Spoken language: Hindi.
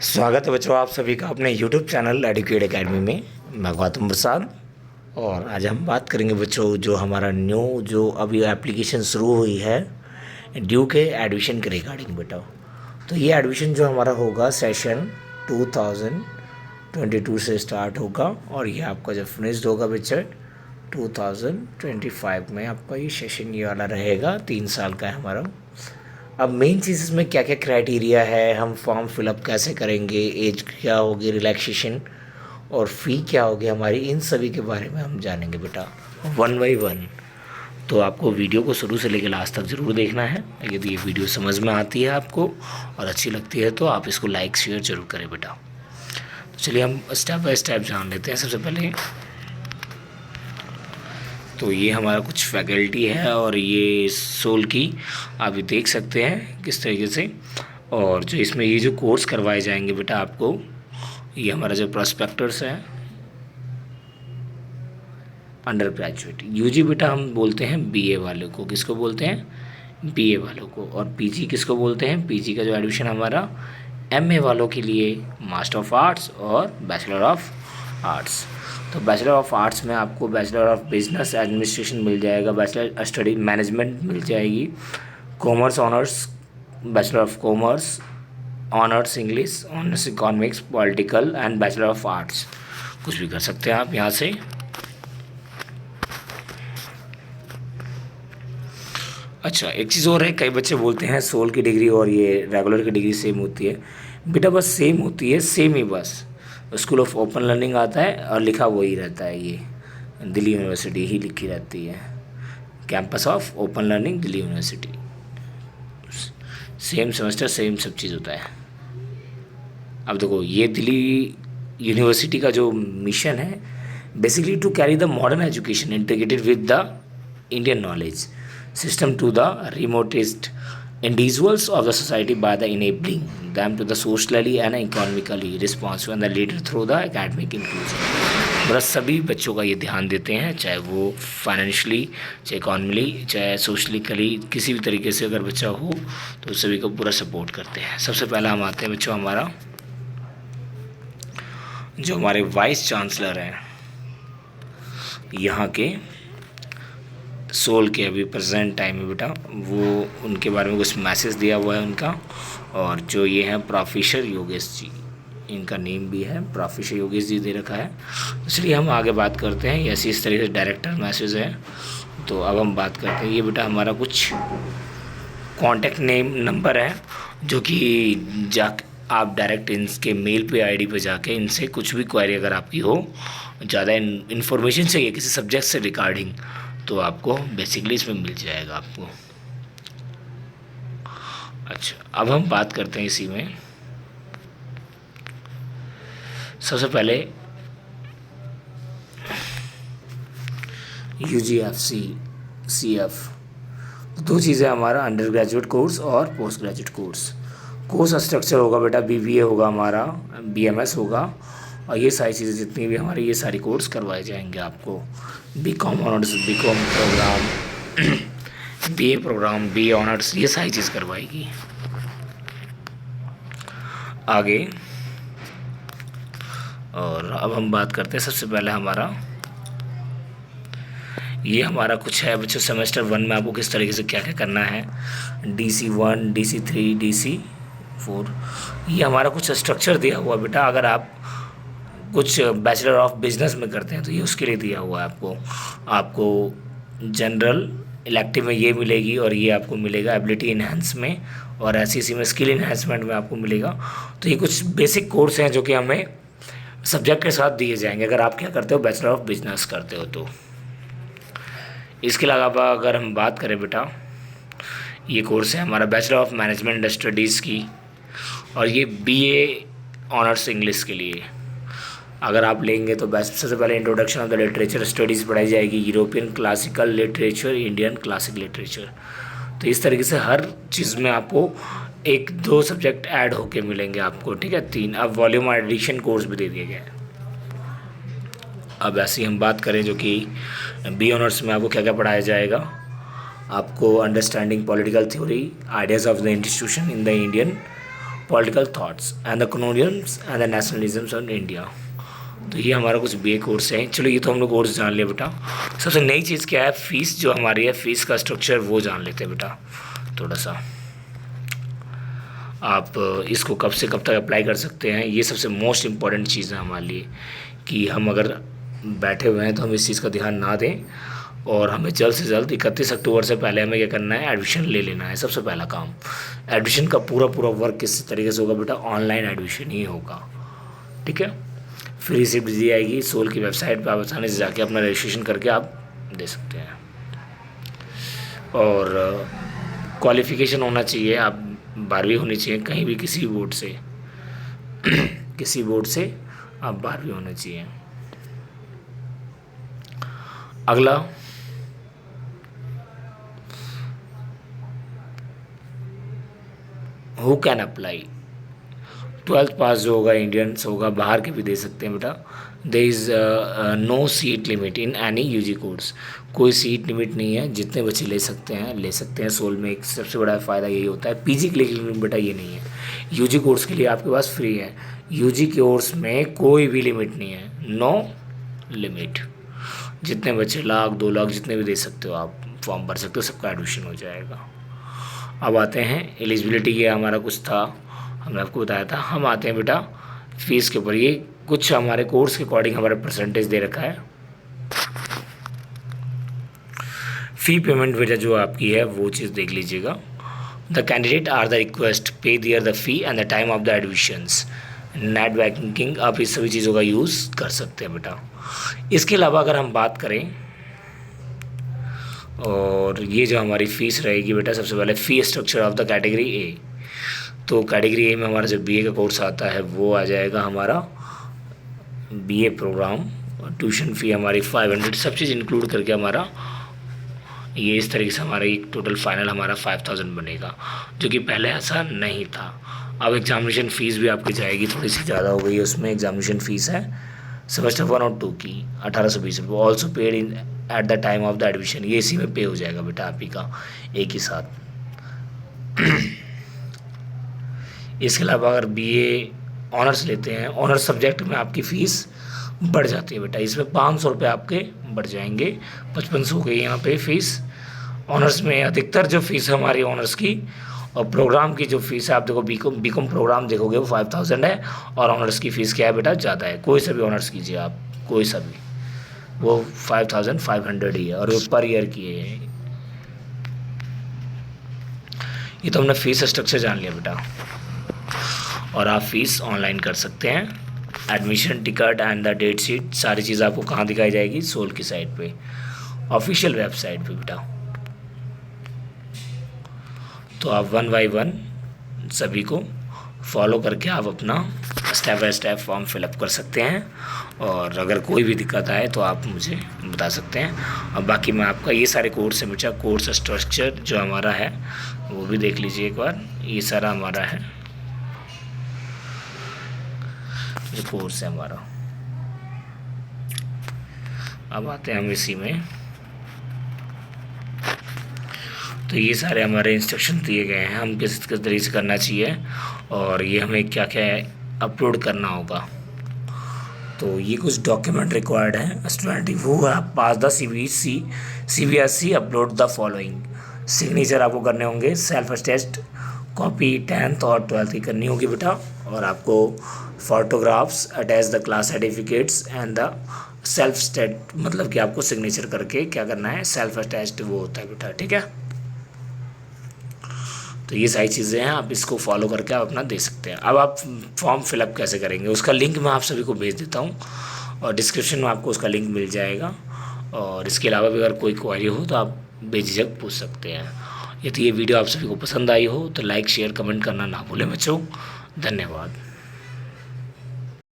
स्वागत है बच्चों आप सभी का अपने YouTube चैनल एडुकेट एकेडमी में। मैं गौतम प्रसाद और आज हम बात करेंगे बच्चों जो हमारा न्यू जो अभी एप्लीकेशन शुरू हुई है ड्यू के एडमिशन के रिगार्डिंग बेटा। तो ये एडमिशन जो हमारा होगा सेशन 2022 से स्टार्ट होगा और ये आपका जब फिनिश्ड होगा बच्चा 2025 में आपका ये सेशन ये वाला रहेगा। 3 साल का है हमारा। अब मेन चीज़ इसमें क्या क्या क्राइटेरिया है, हम फॉर्म फिलअप कैसे करेंगे, एज क्या होगी, रिलैक्सेशन और फ़ी क्या होगी हमारी, इन सभी के बारे में हम जानेंगे बेटा वन बाई वन। तो आपको वीडियो को शुरू से लेकर लास्ट तक ज़रूर देखना है। यदि ये वीडियो समझ में आती है आपको और अच्छी लगती है तो आप इसको लाइक शेयर ज़रूर करें बेटा। तो चलिए हम स्टेप बाय स्टेप जान लेते हैं। सबसे पहले तो ये हमारा कुछ फैकल्टी है और ये सोल की आप देख सकते हैं किस तरीके से। और जो इसमें ये जो कोर्स करवाए जाएंगे बेटा आपको, ये हमारा जो प्रोस्पेक्टर्स है अंडर ग्रेजुएट यूजी बेटा हम बोलते हैं बीए वालों को। किसको बोलते हैं? बीए वालों को। और पीजी किसको बोलते हैं? पीजी का जो एडमिशन हमारा एमए वालों के लिए मास्टर ऑफ आर्ट्स और बैचलर ऑफ आर्ट्स। तो बैचलर ऑफ आर्ट्स में आपको बैचलर ऑफ बिजनेस एडमिनिस्ट्रेशन मिल जाएगा, बैचलर स्टडी मैनेजमेंट मिल जाएगी, commerce honours, bachelor of commerce, honours English, honours economics, political and bachelor of arts. कुछ भी कर सकते हैं आप यहाँ से। अच्छा एक चीज़ और है, कई बच्चे बोलते हैं सोल की डिग्री और ये रेगुलर की डिग्री सेम होती है। बेटा बस सेम होती है, सेम ही बस स्कूल ऑफ ओपन लर्निंग आता है और लिखा वही रहता है। ये दिल्ली यूनिवर्सिटी ही लिखी रहती है, campus of open learning Delhi university. Same semester same सब चीज़ होता है। अब देखो ये दिल्ली यूनिवर्सिटी का जो मिशन है basically to carry the modern education integrated with the Indian knowledge system to the remotest individuals of the society by the enabling them to the socially and economically responsible and the leader through the academic inclusion। मतलब सभी बच्चों का ये ध्यान देते हैं, चाहे वो फाइनेंशियली, चाहे इकॉनमिकली, चाहे सोशलिकली, किसी भी तरीके से अगर बच्चा हो तो सभी को पूरा सपोर्ट करते हैं। सबसे पहला हम आते हैं बच्चों हमारा जो हमारे वाइस चांसलर हैं यहाँ के सोल के अभी प्रेजेंट टाइम में बेटा, वो उनके बारे में कुछ मैसेज दिया हुआ है उनका। और जो ये हैं प्रोफेसर योगेश जी, इनका नेम भी है प्रोफेसर योगेश जी दे रखा है। इसलिए हम आगे बात करते हैं। ऐसी इस तरीके से डायरेक्टर मैसेज है। तो अब हम बात करते हैं, ये बेटा हमारा कुछ कॉन्टैक्ट नेम नंबर है जो कि आप डायरेक्ट इनके मेल पे आईडी पे जाके इनसे कुछ भी क्वेरी अगर आपकी हो, ज़्यादा इन्फॉर्मेशन चाहिए किसी सब्जेक्ट से रिगार्डिंग, तो आपको बेसिकली इसमें मिल जाएगा आपको। अच्छा अब हम बात करते हैं इसी में। सबसे पहले UGFC CF दो चीज़ें हमारा अंडर ग्रेजुएट कोर्स और post graduate course. Course structure होगा बेटा BBA होगा हमारा, BMS होगा और ये सारी चीज़ें जितनी भी हमारी ये सारी कोर्स करवाए जाएंगे आपको। BCom honours, BCom programme, BA programme, BA honours, ये सारी चीज़ करवाएगी आगे। और अब हम बात करते हैं सबसे पहले हमारा ये हमारा कुछ है बच्चों सेमेस्टर 1 में आपको किस तरीके से क्या क्या करना है। DC1, DC3, DC4 ये हमारा कुछ स्ट्रक्चर दिया हुआ बेटा। अगर आप कुछ बैचलर ऑफ बिजनेस में करते हैं तो ये उसके लिए दिया हुआ है आपको जनरल इलेक्टिव में ये मिलेगी और ये आपको मिलेगा एबिलिटी इन्हांस में और SCC में स्किल इन्हांसमेंट में आपको मिलेगा। तो ये कुछ बेसिक कोर्स हैं जो कि हमें सब्जेक्ट के साथ दिए जाएंगे अगर आप क्या करते हो बैचलर ऑफ बिजनेस करते हो तो। इसके अलावा अगर हम बात करें बेटा, ये कोर्स है हमारा बैचलर ऑफ मैनेजमेंट स्टडीज़ की और ये BA ऑनर्स इंग्लिश के लिए अगर आप लेंगे तो सबसे पहले introduction of the literature studies पढ़ाई जाएगी, European classical literature, Indian classic literature. तो इस तरीके से हर चीज़ में आपको 1-2 सब्जेक्ट ऐड होके मिलेंगे आपको, ठीक है। 3 अब वॉल्यूम एडिशन कोर्स भी दे दिए गए। अब ऐसे ही हम बात करें जो कि BA ऑनर्स में आपको क्या क्या पढ़ाया जाएगा, आपको understanding political theory, ideas of the institution in the Indian political thoughts and the colonials and the nationalisms of India. तो ये हमारा कुछ BA कोर्स है। चलो ये तो हम लोग कोर्स जान लिया बेटा। सबसे नई चीज़ क्या है, फ़ीस जो हमारी है, फ़ीस का स्ट्रक्चर वो जान लेते हैं बेटा थोड़ा सा। आप इसको कब से कब तक अप्लाई कर सकते हैं, ये सबसे मोस्ट इम्पॉर्टेंट चीज़ है हमारे लिए, कि हम अगर बैठे हुए हैं तो हम इस चीज़ का ध्यान ना दें, और हमें जल्द से जल्द 31 अक्टूबर से पहले हमें क्या करना है, एडमिशन ले लेना है। सबसे पहला काम, एडमिशन का पूरा वर्क किस तरीके से होगा बेटा, ऑनलाइन एडमिशन ही होगा, ठीक है। फ्री रिसिप्ट दी जाएगी, सोल की वेबसाइट पर आप आसानी से जाके अपना रजिस्ट्रेशन करके आप दे सकते हैं। और क्वालिफ़िकेशन होना चाहिए, आप 12वीं होनी चाहिए कहीं भी, किसी बोर्ड से किसी बोर्ड से आप 12वीं होना चाहिए। अगला, हु कैन अप्लाई। 12th पास जो होगा, इंडियंस होगा, बाहर के भी दे सकते हैं बेटा। There is no seat limit in any UG course. कोई सीट लिमिट नहीं है, जितने बच्चे ले सकते हैं। सोल में एक सबसे बड़ा फ़ायदा यही होता है। PG के लिए बेटा ये नहीं है, UG कोर्स के लिए आपके पास फ्री है। UG कोर्स में कोई भी लिमिट नहीं है, नो लिमिट। जितने बच्चे, 1 लाख 2 लाख जितने भी दे सकते हो आप, फॉर्म भर सकते हो, सबका एडमिशन हो जाएगा। अब आते हैं एलिजिबिलिटी, ये हमारा कुछ था, हमने आपको बताया था। हम आते हैं बेटा फीस के ऊपर। ये कुछ हमारे कोर्स के अकॉर्डिंग हमारा परसेंटेज दे रखा है। फ़ी पेमेंट बेटा जो आपकी है वो चीज़ देख लीजिएगा। The candidate are the request pay their the fee and the time of the admissions. Net banking आप इस सभी चीज़ों का यूज़ कर सकते हैं बेटा। इसके अलावा अगर हम बात करें, और ये जो हमारी फ़ीस रहेगी बेटा, सबसे पहले fee structure of the category A. तो कैटेगरी ए में हमारा जो BA का कोर्स आता है वो आ जाएगा हमारा BA प्रोग्राम। ट्यूशन फ़ी हमारी 500, सब चीज़ इंक्लूड करके हमारा ये इस तरीके से हमारा एक टोटल फाइनल हमारा 5000 बनेगा, जो कि पहले ऐसा नहीं था। अब एग्जामिनेशन फ़ीस भी आपकी जाएगी, थोड़ी सी ज़्यादा हो गई है। उसमें एग्जामिनेशन फ़ीस है सेमेस्टर 1 और 2 की 1820 रुपये, also paid in at the time of the admission. ये इसी में पे हो जाएगा बेटा आप ही का एक ही साथ। इसके अलावा अगर BA ऑनर्स लेते हैं, ऑनर्स सब्जेक्ट में आपकी फ़ीस बढ़ जाती है बेटा। इसमें 500 रुपये आपके बढ़ जाएंगे, 5500 हो गई यहाँ पे फ़ीस। ऑनर्स में अधिकतर जो फ़ीस है हमारी ऑनर्स की, और प्रोग्राम की जो फ़ीस है आप देखो, बीकॉम प्रोग्राम देखोगे वो 5000 है, और ऑनर्स की फ़ीस क्या है बेटा, ज़्यादा है। कोई सा भी ऑनर्स कीजिए आप, कोई सा भी, वो 5500 ही है, और वो पर ईयर की है। ये तो हमने फ़ीस स्ट्रक्चर जान लिया बेटा। और आप फ़ीस ऑनलाइन कर सकते हैं। Admission ticket and the date sheet सारी चीज़ आपको कहाँ दिखाई जाएगी, सोल की साइट पे, ऑफिशियल वेबसाइट पे बेटा। तो आप 1 बाय 1 सभी को फॉलो करके आप अपना step by step form fill up कर सकते हैं। और अगर कोई भी दिक्कत आए तो आप मुझे बता सकते हैं। और बाकी मैं आपका ये सारे कोर्स है बेटा, कोर्स स्ट्रक्चर जो हमारा है वो भी देख लीजिए एक बार। ये सारा हमारा है जो कोर्स है हमारा। अब आते हैं हम इसी में, तो ये सारे हमारे इंस्ट्रक्शन दिए गए हैं, हम किस तरीके से करना चाहिए, और ये हमें क्या क्या अपलोड करना होगा। तो ये कुछ डॉक्यूमेंट रिक्वायर्ड है स्टूडेंट, वो है pass the CBSE upload the following. Signature आपको करने होंगे, सेल्फ अटेस्ट कॉपी 10th और 12th की करनी होगी बेटा। और आपको photographs attach the class certificates and the self state, मतलब कि आपको सिग्नेचर करके क्या करना है, सेल्फ अटैच्ड वो होता है बेटा, ठीक है। तो ये सारी चीज़ें हैं, आप इसको फॉलो करके आप अपना दे सकते हैं। अब आप फॉर्म फिलअप कैसे करेंगे उसका लिंक मैं आप सभी को भेज देता हूँ, और डिस्क्रिप्शन में आपको उसका लिंक मिल जाएगा। और इसके अलावा भी अगर कोई क्वेरी हो तो आप बेझिझक पूछ सकते हैं। यदि ये वीडियो आप सभी को पसंद आई हो तो लाइक शेयर कमेंट करना ना भूलें बच्चों। धन्यवाद।